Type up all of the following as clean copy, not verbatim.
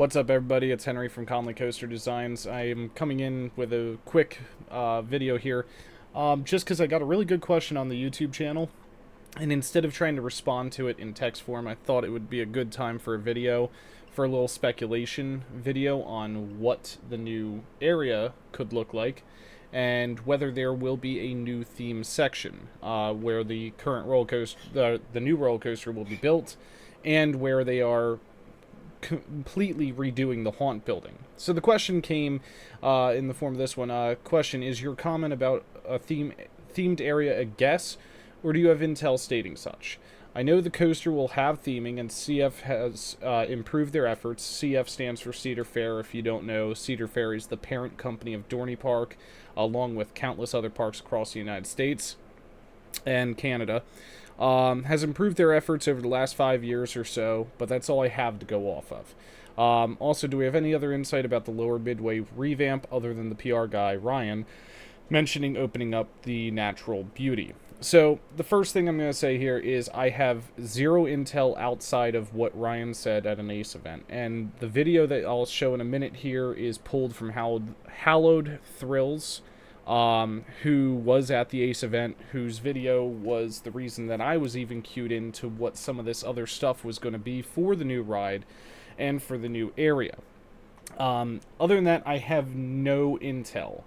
What's up, everybody? It's Henry from Conoly Coaster Designs. I am coming in with a quick video here just because I got a really good question on the YouTube channel, and instead of trying to respond to it in text form, I thought it would be a good time for a video, for a little speculation video on what the new area could look like and whether there will be a new theme section where the current roller coaster, the new roller coaster will be built, and where they are completely redoing the haunt building. So the question came in the form of this one. Question: is your comment about a themed area a guess, or do you have intel stating such? I know the coaster will have theming, and CF has improved their efforts. CF stands for Cedar Fair. If you don't know, Cedar Fair is the parent company of Dorney Park, along with countless other parks across the United States and Canada. Has improved their efforts over the last 5 years or so, but that's all I have to go off of. Also, do we have any other insight about the lower midway revamp other than the PR guy, Ryan, mentioning opening up the natural beauty? So, the first thing I'm going to say here is I have zero intel outside of what Ryan said at an ACE event, and the video that I'll show in a minute here is pulled from Hallowed Thrills, who was at the ACE event, whose video was the reason that I was even cued into what some of this other stuff was going to be for the new ride and for the new area. Other than that, I have no intel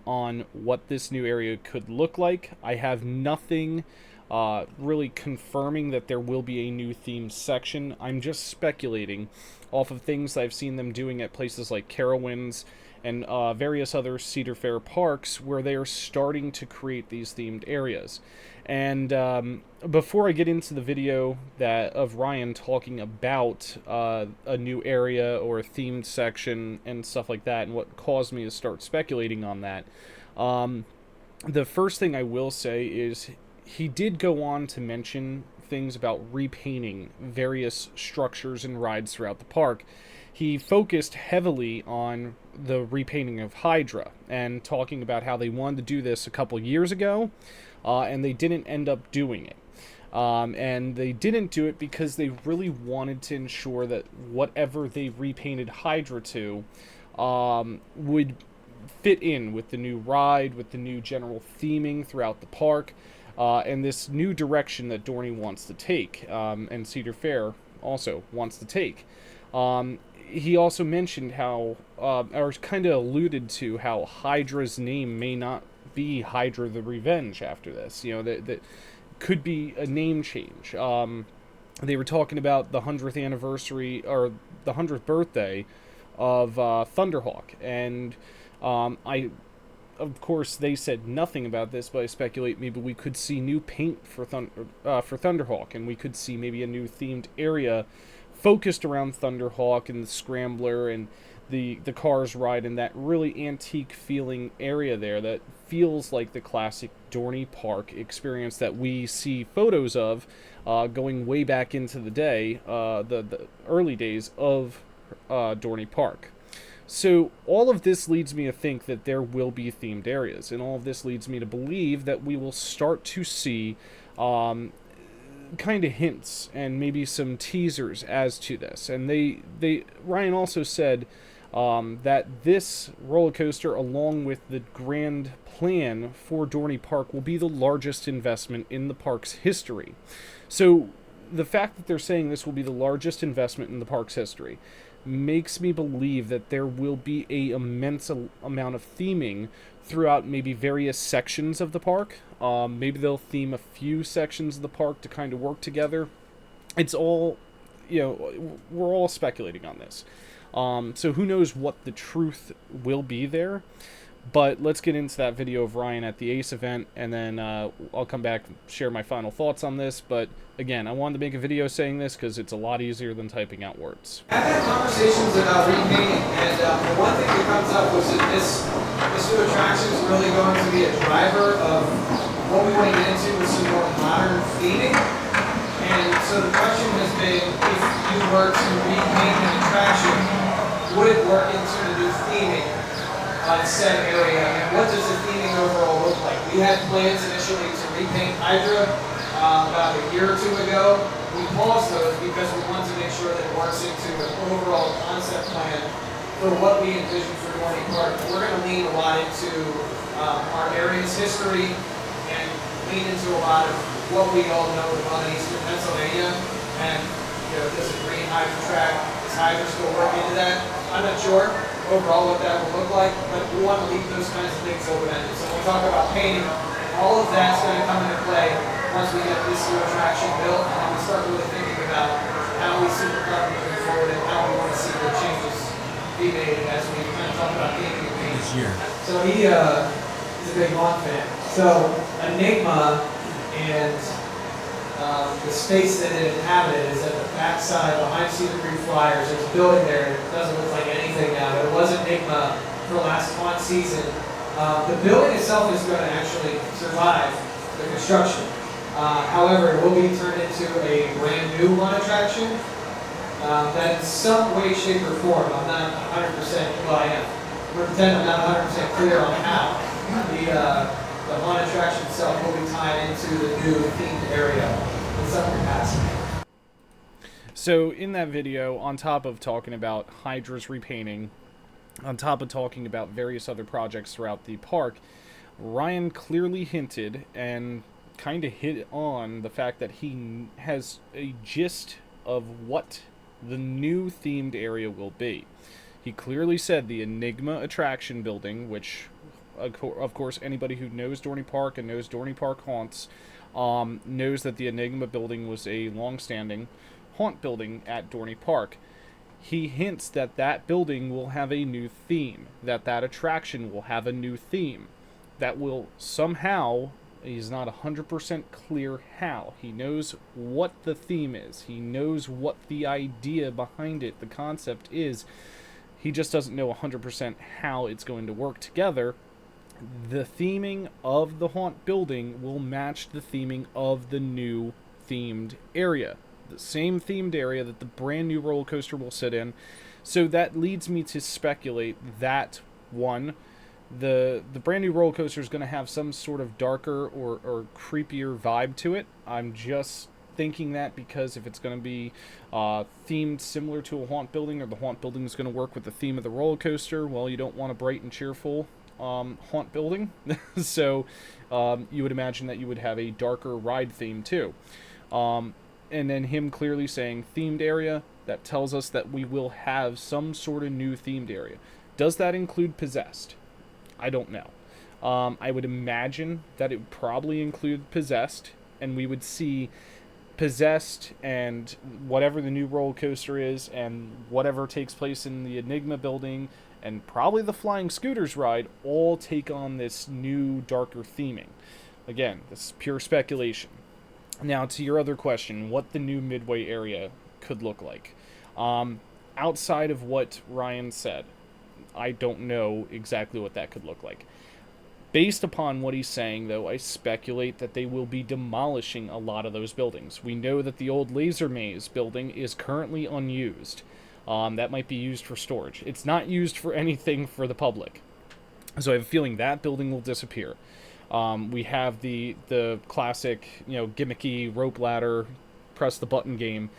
on what this new area could look like. I have nothing really confirming that there will be a new theme section. I'm just speculating off of things I've seen them doing at places like Carowinds and various other Cedar Fair parks, where they are starting to create these themed areas. And before I get into the video of Ryan talking about a new area or a themed section and stuff like that, and what caused me to start speculating on that, the first thing I will say is he did go on to mention things about repainting various structures and rides throughout the park. He focused heavily on the repainting of Hydra and talking about how they wanted to do this a couple years ago, and they didn't end up doing it. And they didn't do it because they really wanted to ensure that whatever they repainted Hydra to would fit in with the new ride, with the new general theming throughout the park, and this new direction that Dorney wants to take, and Cedar Fair also wants to take. He also mentioned how, or kind of alluded to how Hydra's name may not be Hydra the Revenge after this. You know, that could be a name change. They were talking about the 100th anniversary, or the 100th birthday of Thunderhawk, and of course, they said nothing about this, but I speculate maybe we could see new paint for Thunderhawk, and we could see maybe a new themed area focused around Thunderhawk and the Scrambler and the Cars ride, and that really antique feeling area there that feels like the classic Dorney Park experience that we see photos of going way back into the day, the early days of Dorney Park. So all of this leads me to think that there will be themed areas, and all of this leads me to believe that we will start to see kind of hints and maybe some teasers as to this. And Ryan also said that this roller coaster, along with the grand plan for Dorney Park, will be the largest investment in the park's history. So the fact that they're saying this will be the largest investment in the park's history makes me believe that there will be a immense amount of theming throughout maybe various sections of the park. Maybe they'll theme a few sections of the park to kind of work together. It's all, we're all speculating on this. So who knows what the truth will be there. But let's get into that video of Ryan at the ACE event, and then I'll come back and share my final thoughts on this. But again, I wanted to make a video saying this because it's a lot easier than typing out words. I've had conversations about repainting, and the one thing that comes up was that this new attraction is really going to be a driver of what we want to get into with some more modern theming. And so the question has been, if you were to repaint an attraction, would it work into the new theming on said area, and what does the theming overall look like? We had plans initially to repaint Hydra. about a year or two ago. We paused those because we wanted to make sure that it works into an overall concept plan for what we envision for Dorney Park. We're going to lean a lot into our area's history and lean into a lot of what we all know about Eastern Pennsylvania. And does a green Hydra track, does Hydra still work into that? I'm not sure overall what that will look like, but we want to leave those kinds of things open-ended. So when we talk about painting, all of that's going to come into play once we get this new attraction built, and then we start really thinking about how we see the park moving forward and how we want to see the changes be made as we kind of talk about painting and painting. This year. So he is a big Haunt fan. So Enigma and the space that it inhabited is at the backside behind Cedar Creek Flyers. There's a building there. It doesn't look like anything now, but it was Enigma for last haunt season. The building itself is going to actually survive the construction. However, it will be turned into a brand new haunt attraction that in some way, shape, or form, I'm not 100%, well I am. I'm going to pretend I'm not 100% clear on how. The haunt attraction itself will be tied into the new themed area in some capacity. So in that video, on top of talking about Hydra's repainting, on top of talking about various other projects throughout the park, Ryan clearly hinted and kind of hit on the fact that he has a gist of what the new themed area will be. He clearly said the Enigma attraction building, which of course anybody who knows Dorney Park and knows Dorney Park haunts knows that the Enigma building was a long-standing haunt building at Dorney Park. He hints that that building will have a new theme, that that attraction will have a new theme, that will somehow, he's not 100% clear how, he knows what the theme is, he knows what the idea behind it, the concept is, he just doesn't know 100% how it's going to work together. The theming of the haunt building will match the theming of the new themed area. The same themed area that the brand new roller coaster will sit in. So that leads me to speculate that, one, the brand new roller coaster is going to have some sort of darker or creepier vibe to it. I'm just thinking that because if it's going to be themed similar to a haunt building, or the haunt building is going to work with the theme of the roller coaster, well, you don't want a bright and cheerful haunt building. So you would imagine that you would have a darker ride theme too. And then him clearly saying themed area, that tells us that we will have some sort of new themed area. Does that include Possessed? I don't know. I would imagine that it would probably include Possessed, and we would see Possessed and whatever the new roller coaster is, and whatever takes place in the Enigma building, and probably the Flying Scooters ride, all take on this new, darker theming. Again, this is pure speculation. Now, to your other question, what the new Midway area could look like. Outside of what Ryan said, I don't know exactly what that could look like. Based upon what he's saying, though, I speculate that they will be demolishing a lot of those buildings. We know that the old Laser Maze building is currently unused. That might be used for storage. It's not used for anything for the public. So I have a feeling that building will disappear. We have the classic, gimmicky rope ladder, press the button game.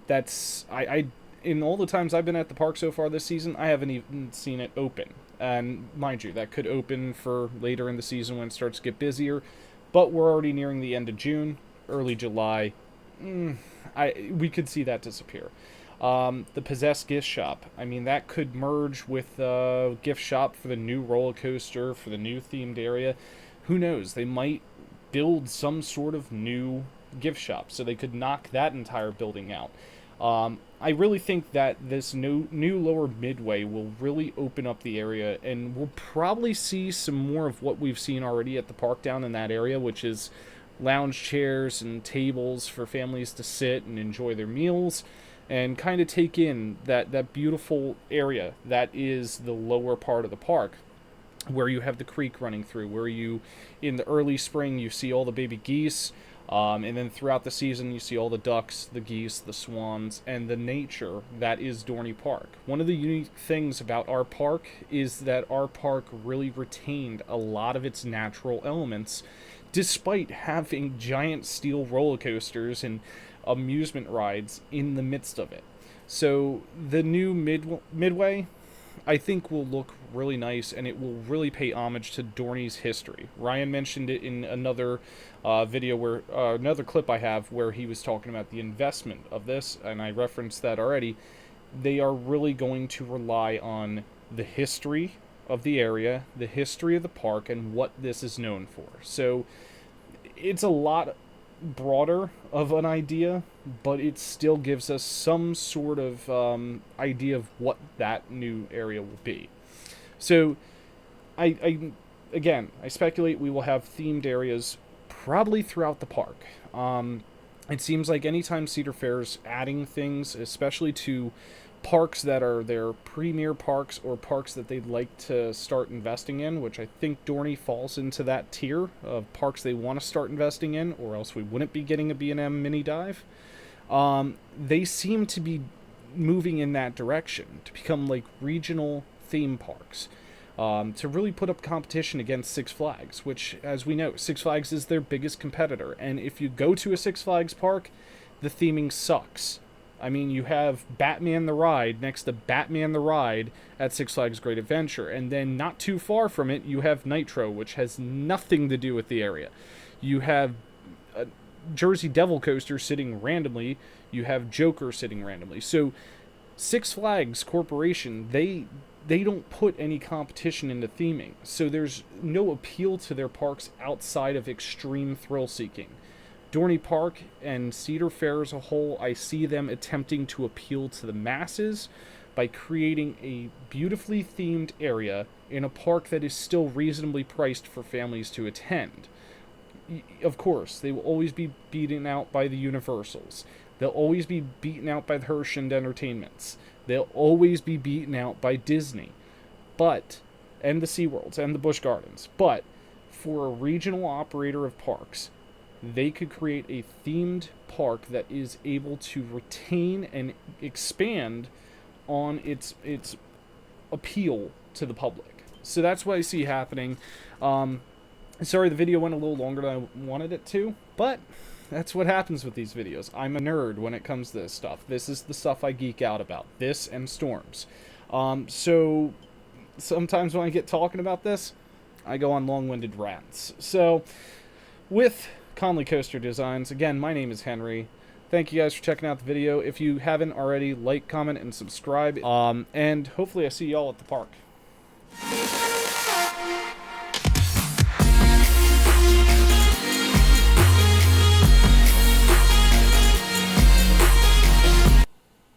That's I in all the times I've been at the park so far this season, I haven't even seen it open. And mind you, that could open for later in the season when it starts to get busier. But we're already nearing the end of June, early July. We could see that disappear. The Possessed gift shop, I mean, that could merge with the gift shop for the new roller coaster, for the new themed area. Who knows? They might build some sort of new gift shop, so they could knock that entire building out. I really think that this new lower Midway will really open up the area, and we'll probably see some more of what we've seen already at the park down in that area, which is lounge chairs and tables for families to sit and enjoy their meals and kind of take in that beautiful area that is the lower part of the park, where you have the creek running through, where you, in the early spring, you see all the baby geese. And then throughout the season, you see all the ducks, the geese, the swans, and the nature that is Dorney Park. One of the unique things about our park is that our park really retained a lot of its natural elements, despite having giant steel roller coasters and amusement rides in the midst of it. So the new Midway, I think, will look really nice, and it will really pay homage to Dorney's history. Ryan mentioned it in another video where another clip I have where he was talking about the investment of this, and I referenced that already. They are really going to rely on the history of the area, the history of the park, and what this is known for. So it's a lot broader of an idea, but it still gives us some sort of idea of what that new area will be. So I speculate we will have themed areas probably throughout the park. It seems like anytime Cedar Fair's adding things, especially to parks that are their premier parks or parks that they'd like to start investing in, which I think Dorney falls into that tier of parks they want to start investing in, or else we wouldn't be getting a B&M mini dive. They seem to be moving in that direction to become like regional theme parks, to really put up competition against Six Flags, which, as we know, Six Flags is their biggest competitor. And if you go to a Six Flags park, the theming sucks. I mean, you have Batman the Ride next to Batman the Ride at Six Flags Great Adventure, and then not too far from it, you have Nitro, which has nothing to do with the area. You have a Jersey Devil Coaster sitting randomly. You have Joker sitting randomly. So Six Flags Corporation, they don't put any competition into theming. So there's no appeal to their parks outside of extreme thrill-seeking. Dorney Park and Cedar Fair as a whole, I see them attempting to appeal to the masses by creating a beautifully themed area in a park that is still reasonably priced for families to attend. Of course, they will always be beaten out by the Universals. They'll always be beaten out by the Hirsch and Entertainments. They'll always be beaten out by Disney. And the SeaWorlds and the Busch Gardens. But for a regional operator of parks, they could create a themed park that is able to retain and expand on its appeal to the public. So that's what I see happening. Sorry the video went a little longer than I wanted it to, but that's what happens with these videos. I'm a nerd when it comes to this stuff. This is the stuff I geek out about. This and storms. So sometimes when I get talking about this, I go on long-winded rants. So with Conoly Coaster Designs, again, my name is Henry. Thank you guys for checking out the video. If you haven't already, like, comment, and subscribe. And hopefully I see y'all at the park.